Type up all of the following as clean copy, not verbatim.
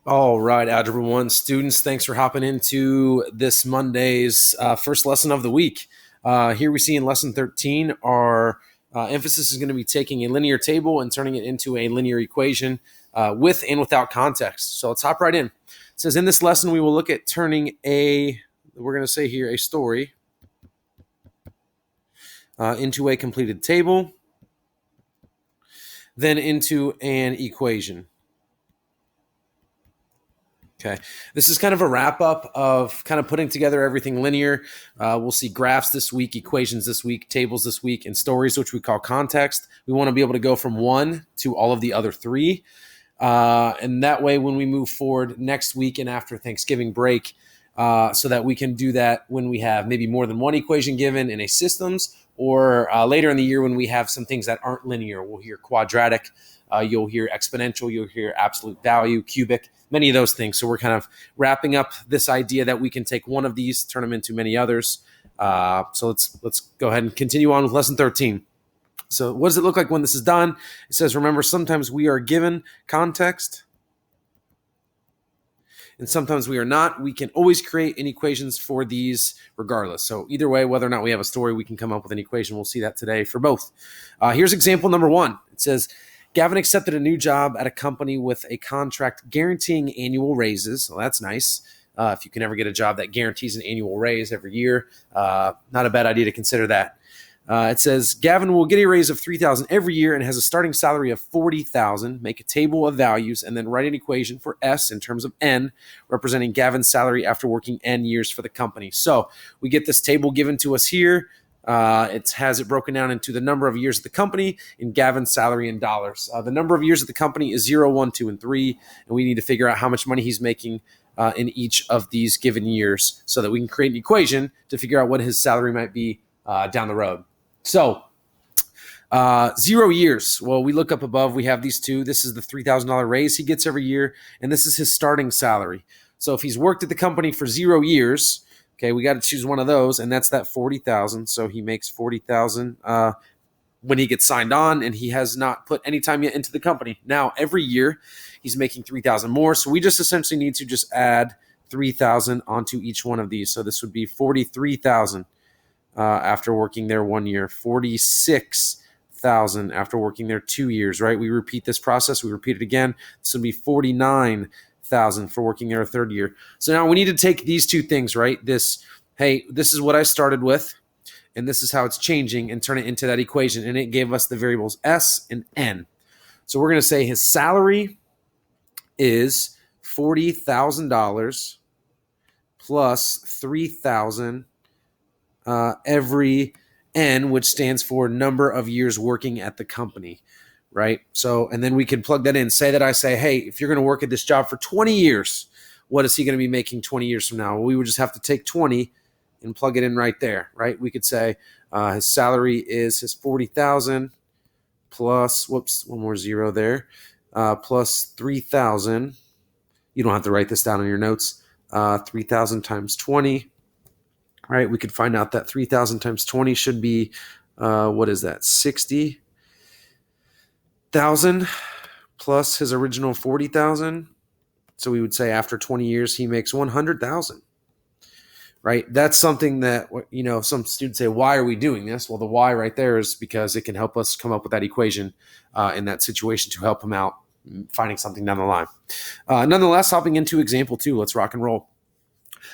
All right, Algebra 1 students, thanks for hopping into this Monday's first lesson of the week. Here we see in Lesson 13, our emphasis is going to be taking a linear table and turning it into a linear equation with and without context. So let's hop right in. It says, in this lesson, we will look at turning we're going to say here, a story into a completed table, then into an equation. Okay, this is kind of a wrap up of kind of putting together everything linear. We'll see graphs this week, equations this week, tables this week, and stories, which we call context. We want to be able to go from one to all of the other three. And that way, when we move forward next week and after Thanksgiving break, so that we can do that when we have maybe more than one equation given in a systems, or later in the year when we have some things that aren't linear. We'll hear quadratic, you'll hear exponential, you'll hear absolute value, cubic, many of those things. So we're kind of wrapping up this idea that we can take one of these, turn them into many others. So let's go ahead and continue on with lesson 13. So what does it look like when this is done? It says, remember, sometimes we are given context and sometimes we are not. We can always create an equations for these regardless. So either way, whether or not we have a story, we can come up with an equation. We'll see that today for both. Here's example number 1. It says, Gavin accepted a new job at a company with a contract guaranteeing annual raises. Well, that's nice. If you can ever get a job that guarantees an annual raise every year, not a bad idea to consider that. It says Gavin will get a raise of $3,000 every year and has a starting salary of $40,000. Make a table of values and then write an equation for S in terms of N, representing Gavin's salary after working N years for the company. So we get this table given to us here. It has it broken down into the number of years of the company and Gavin's salary in dollars. The number of years of the company is 0, 1, 2, and 3, and we need to figure out how much money he's making in each of these given years so that we can create an equation to figure out what his salary might be down the road. So 0 years. Well, we look up above. We have these two. This is the $3,000 raise he gets every year, and this is his starting salary. So if he's worked at the company for 0 years, okay, we got to choose one of those, and that's that $40,000. So he makes $40,000 when he gets signed on, and he has not put any time yet into the company. Now, every year, he's making $3,000 more. So we just essentially need to just add $3,000 onto each one of these. So this would be $43,000 after working there 1 year, $46,000 after working there 2 years. Right? We repeat this process. We repeat it again. This would be $49,000 for working there a third year. So now we need to take these two things, right? This is what I started with, and this is how it's changing, and turn it into that equation. And it gave us the variables S and N. So we're going to say his salary is $40,000 plus $3,000 every N, which stands for number of years working at the company. Right? So, and then we can plug that in. Say that I say, hey, if you're going to work at this job for 20 years, what is he going to be making 20 years from now? Well, we would just have to take 20 and plug it in right there, right? We could say his salary is his $40,000 plus, whoops, one more zero there, plus $3,000. You don't have to write this down in your notes. 3,000 times 20, right? We could find out that 3,000 times 20 should be, what is that, 60,000 plus his original 40,000. So we would say after 20 years, he makes 100,000, right? That's something that, some students say, why are we doing this? Well, the why right there is because it can help us come up with that equation in that situation to help him out finding something down the line. Nonetheless, hopping into example 2, let's rock and roll.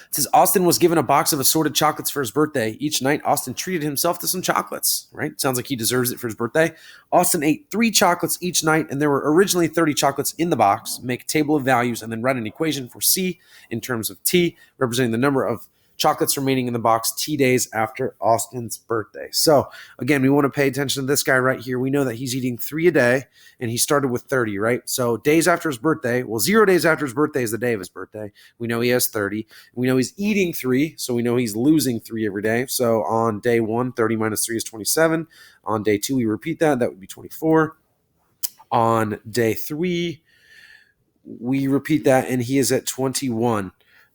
It says Austin was given a box of assorted chocolates for his birthday. Each night, Austin treated himself to some chocolates, right? Sounds like he deserves it for his birthday. Austin ate 3 chocolates each night, and there were originally 30 chocolates in the box. Make a table of values and then write an equation for C in terms of T, representing the number of chocolates remaining in the box T days after Austin's birthday. So again, we want to pay attention to this guy right here. We know that he's eating 3 a day, and he started with 30, right? So days after his birthday, 0 days after his birthday is the day of his birthday. We know he has 30. We know he's eating 3, so we know he's losing 3 every day. So on day 1, 30 minus 3 is 27. On day 2, we repeat that. That would be 24. On day 3, we repeat that, and he is at 21.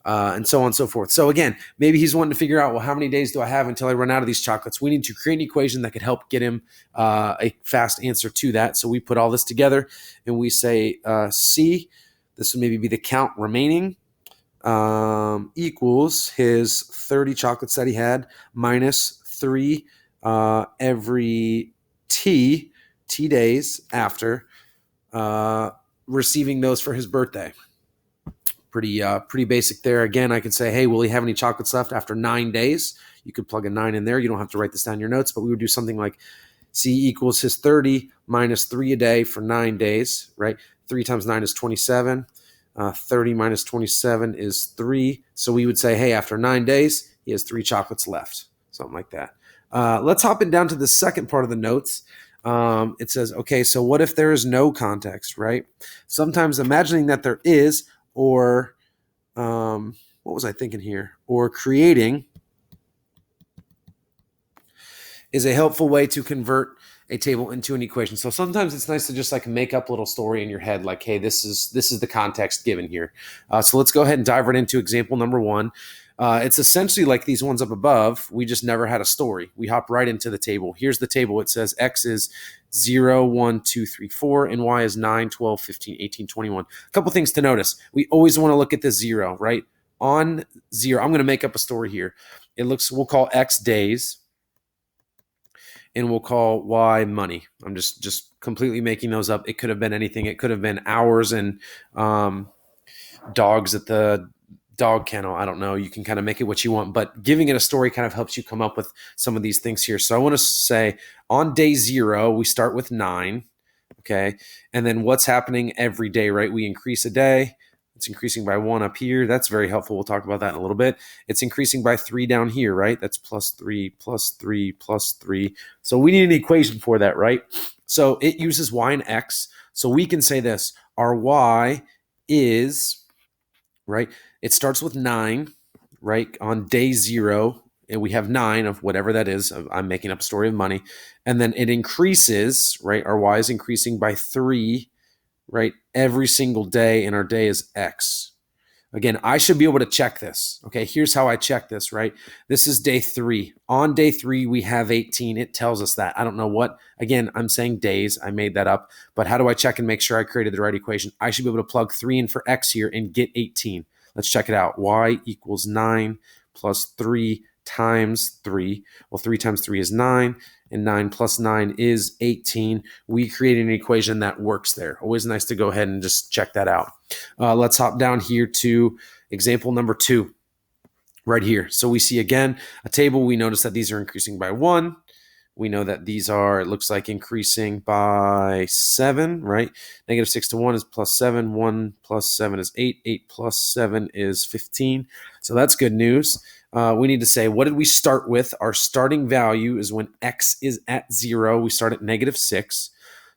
And so on and so forth. So again, maybe he's wanting to figure out, well, how many days do I have until I run out of these chocolates? We need to create an equation that could help get him a fast answer to that. So we put all this together and we say C this would maybe be the count remaining, equals his 30 chocolates that he had minus 3 every T days after receiving those for his birthday. Pretty basic there. Again, I could say, hey, will he have any chocolates left after 9 days? You could plug a 9 in there. You don't have to write this down in your notes, but we would do something like C equals his 30 minus 3 a day for 9 days, right? 3 times 9 is 27. 30 minus 27 is 3. So we would say, hey, after 9 days, he has 3 chocolates left, something like that. Let's hop it down to the second part of the notes. It says, okay, so what if there is no context, right? Sometimes imagining that there is, or what was I thinking here? Or creating is a helpful way to convert a table into an equation. So sometimes it's nice to just like make up a little story in your head, like, hey, this is the context given here. So let's go ahead and dive right into example number 1. It's essentially like these ones up above. We just never had a story. We hop right into the table. Here's the table. It says X is 0, 1, 2, 3, 4, and Y is 9, 12, 15, 18, 21. A couple things to notice. We always want to look at the 0, right? On 0, I'm going to make up a story here. We'll call X days, and we'll call Y money. I'm just completely making those up. It could have been anything. It could have been hours and dogs at the dog kennel. I don't know. You can kind of make it what you want, but giving it a story kind of helps you come up with some of these things here. So I want to say on day 0, we start with 9. Okay. And then what's happening every day, right? We increase a day. It's increasing by 1 up here. That's very helpful. We'll talk about that in a little bit. It's increasing by 3 down here, right? That's plus 3, plus 3, plus 3. So we need an equation for that, right? So it uses Y and X. So we can say this, our Y is, right? It starts with 9, right? On day 0, and we have 9 of whatever that is. I'm making up a story of money. And then it increases, right? Our Y is increasing by 3, right? Every single day, and our day is X. Again, I should be able to check this. Okay, here's how I check this, right? This is day 3. On day 3, we have 18. It tells us that. I don't know what. Again, I'm saying days. I made that up. But how do I check and make sure I created the right equation? I should be able to plug 3 in for X here and get 18. Let's check it out. Y equals 9 plus 3 times 3. Well, 3 times 3 is 9, and 9 plus 9 is 18. We created an equation that works there. Always nice to go ahead and just check that out. Let's hop down here to example number 2 right here. So we see again a table. We notice that these are increasing by 1. We know that these are, it looks like, increasing by 7, right? Negative 6 to 1 is plus 7. 1 plus 7 is 8. 8 plus 7 is 15. So that's good news. We need to say, what did we start with? Our starting value is when X is at 0. We start at negative 6.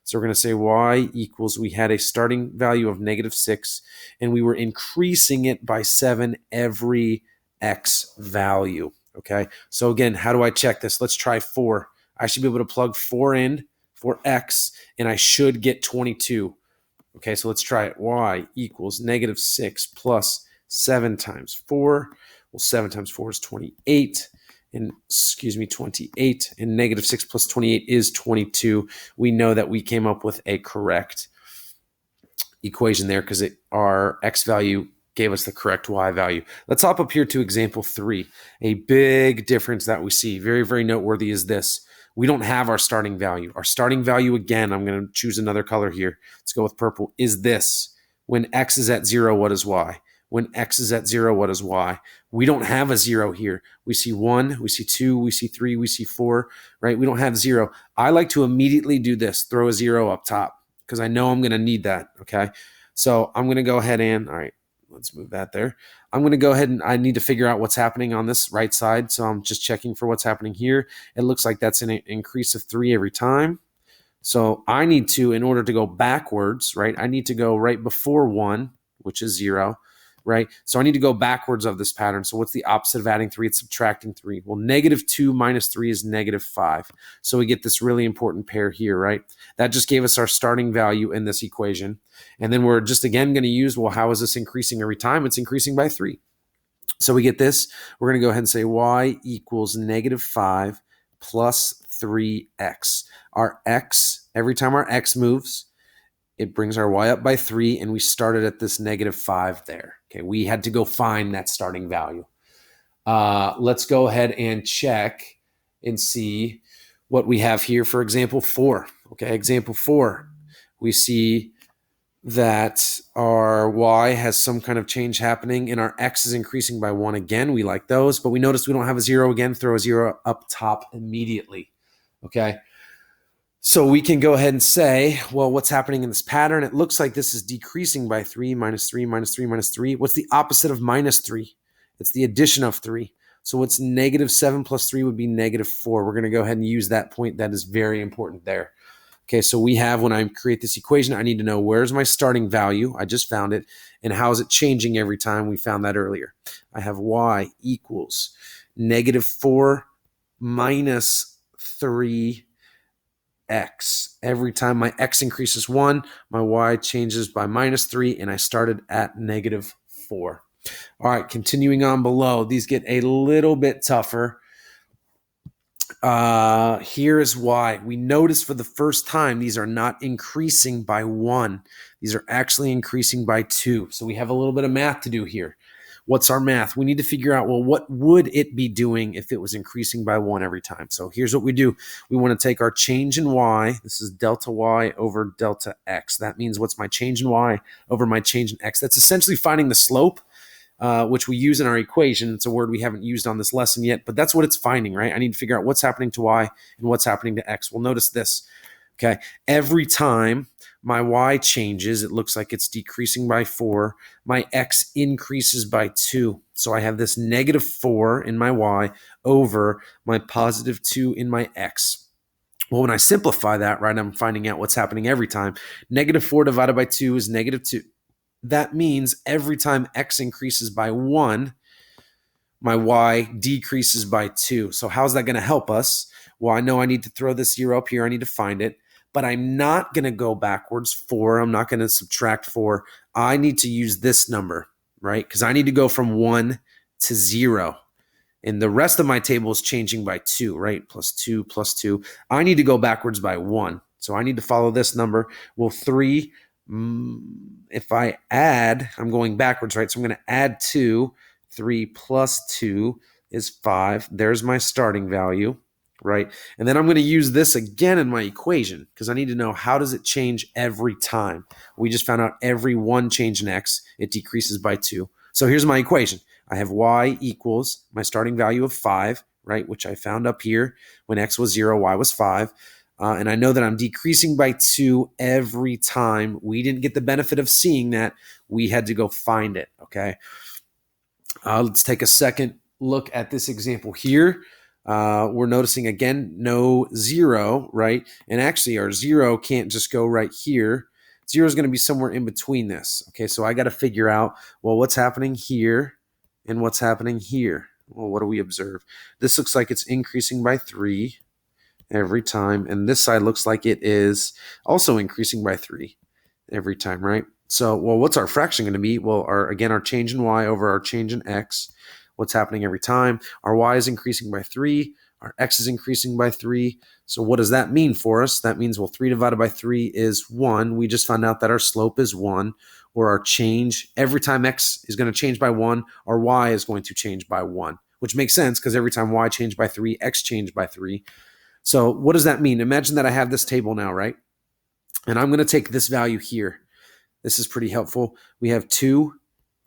So we're going to say Y equals, we had a starting value of negative 6, and we were increasing it by 7 every X value. Okay. So again, how do I check this? Let's try 4. I should be able to plug 4 in for X, and I should get 22. Okay, so let's try it. Y equals negative 6 plus 7 times 4. Well, 7 times 4 is 28. And 28. And negative 6 plus 28 is 22. We know that we came up with a correct equation there because our X value gave us the correct Y value. Let's hop up here to example 3. A big difference that we see, very, very noteworthy, is this. We don't have our starting value. Our starting value, again, I'm going to choose another color here. Let's go with purple, is this. When X is at 0, what is Y? When X is at 0, what is Y? We don't have a 0 here. We see 1, we see 2, we see 3, we see 4, right? We don't have 0. I like to immediately do this, throw a 0 up top, because I know I'm going to need that, okay? So I'm going to go ahead and, all right, let's move that there. I'm going to go ahead and I need to figure out what's happening on this right side. So I'm just checking for what's happening here. It looks like that's an increase of 3 every time. So I need to, in order to go backwards, right, I need to go right before 1, which is 0, right? So I need to go backwards of this pattern. So what's the opposite of adding 3? It's subtracting 3. Well, negative 2 minus 3 is negative 5. So we get this really important pair here, right? That just gave us our starting value in this equation. And then we're just, again, going to use, well, how is this increasing every time? It's increasing by 3. So we get this. We're going to go ahead and say Y equals negative 5 plus 3X. Our X, every time our X moves, it brings our y up by 3, and we started at this -5 there. Okay, we had to go find that starting value. Let's go ahead and check and see what we have here for example 4. Okay, example 4, we see that our y has some kind of change happening and our x is increasing by 1 again. We like those, but we notice we don't have a 0 again. Throw a 0 up top immediately. Okay, so we can go ahead and say, well, what's happening in this pattern? It looks like this is decreasing by 3, -3, -3, -3. What's the opposite of -3? It's the addition of 3. So what's -7 plus 3 would be -4. We're going to go ahead and use that point. That is very important there. Okay, so we have, when I create this equation, I need to know where's my starting value. I just found it. And how is it changing every time? We found that earlier. I have y equals -4 minus 3 x. Every time my x increases 1, my y changes by -3, and I started at -4. All right, continuing on below, these get a little bit tougher. Here is why. We notice for the first time these are not increasing by 1. These are actually increasing by 2. So we have a little bit of math to do here. What's our math? We need to figure out, well, what would it be doing if it was increasing by 1 every time? So here's what we do. We want to take our change in y. This is delta y over delta x. That means what's my change in y over my change in x. That's essentially finding the slope, which we use in our equation. It's a word we haven't used on this lesson yet, but that's what it's finding, right? I need to figure out what's happening to y and what's happening to x. Well, notice this. Okay, every time my y changes, it looks like it's decreasing by 4. My x increases by 2. So I have this -4 in my y over my +2 in my x. Well, when I simplify that, right, I'm finding out what's happening every time. -4 divided by 2 is -2. That means every time x increases by 1, my y decreases by 2. So how's that going to help us? Well, I know I need to throw this 0 up here. I need to find it. But I'm not going to go backwards 4. I'm not going to subtract 4. I need to use this number, right? Because I need to go from 1 to 0. And the rest of my table is changing by 2, right? +2, +2. I need to go backwards by 1. So I need to follow this number. Well, 3, if I add, I'm going backwards, right? So I'm going to add 2. 3 plus 2 is 5. There's my starting value, right? And then I'm going to use this again in my equation because I need to know, how does it change every time? We just found out every 1 change in x, it decreases by 2. So here's my equation. I have y equals my starting value of 5, right, which I found up here. When x was 0, y was 5. And I know that I'm decreasing by 2 every time. We didn't get the benefit of seeing that. We had to go find it, okay? Let's take a second look at this example here. We're noticing, again, no 0, right? And actually, our 0 can't just go right here. 0 is going to be somewhere in between this, okay? So I got to figure out, well, what's happening here and what's happening here? Well, what do we observe? This looks like it's increasing by 3 every time, and this side looks like it is also increasing by 3 every time, right? So, well, what's our fraction going to be? Well, our change in y over our change in x. What's happening every time? Our y is increasing by 3. Our x is increasing by 3. So what does that mean for us? That means, well, 3 divided by 3 is 1. We just found out that our slope is 1, or our change, every time x is going to change by 1, our y is going to change by 1, which makes sense because every time y changed by 3, x changed by 3. So what does that mean? Imagine that I have this table now, right? And I'm going to take this value here. This is pretty helpful. We have 2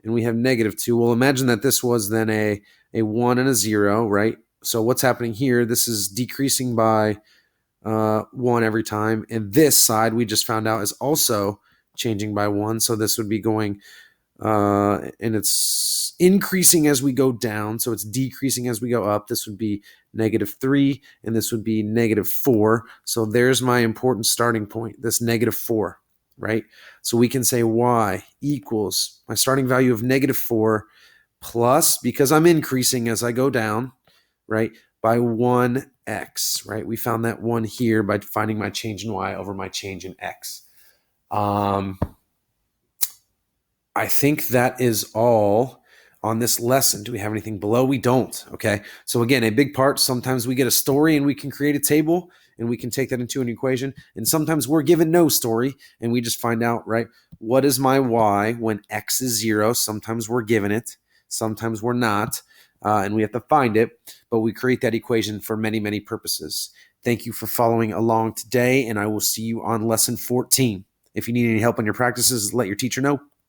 and we have -2. Well, imagine that this was then a 1 and a 0, right? So what's happening here? This is decreasing by 1 every time. And this side, we just found out, is also changing by 1. So this would be going, and it's increasing as we go down. So it's decreasing as we go up. This would be -3, and this would be -4. So there's my important starting point, this -4, right? So we can say y equals my starting value of -4 plus, because I'm increasing as I go down, right, by 1x, right? We found that 1 here by finding my change in y over my change in x. I think that is all. on this lesson. Do we have anything below? We don't. Okay. So again, a big part, sometimes we get a story and we can create a table and we can take that into an equation. And sometimes we're given no story and we just find out, right? What is my y when x is 0? Sometimes we're given it. Sometimes we're not. And we have to find it. But we create that equation for many, many purposes. Thank you for following along today. And I will see you on lesson 14. If you need any help on your practices, let your teacher know.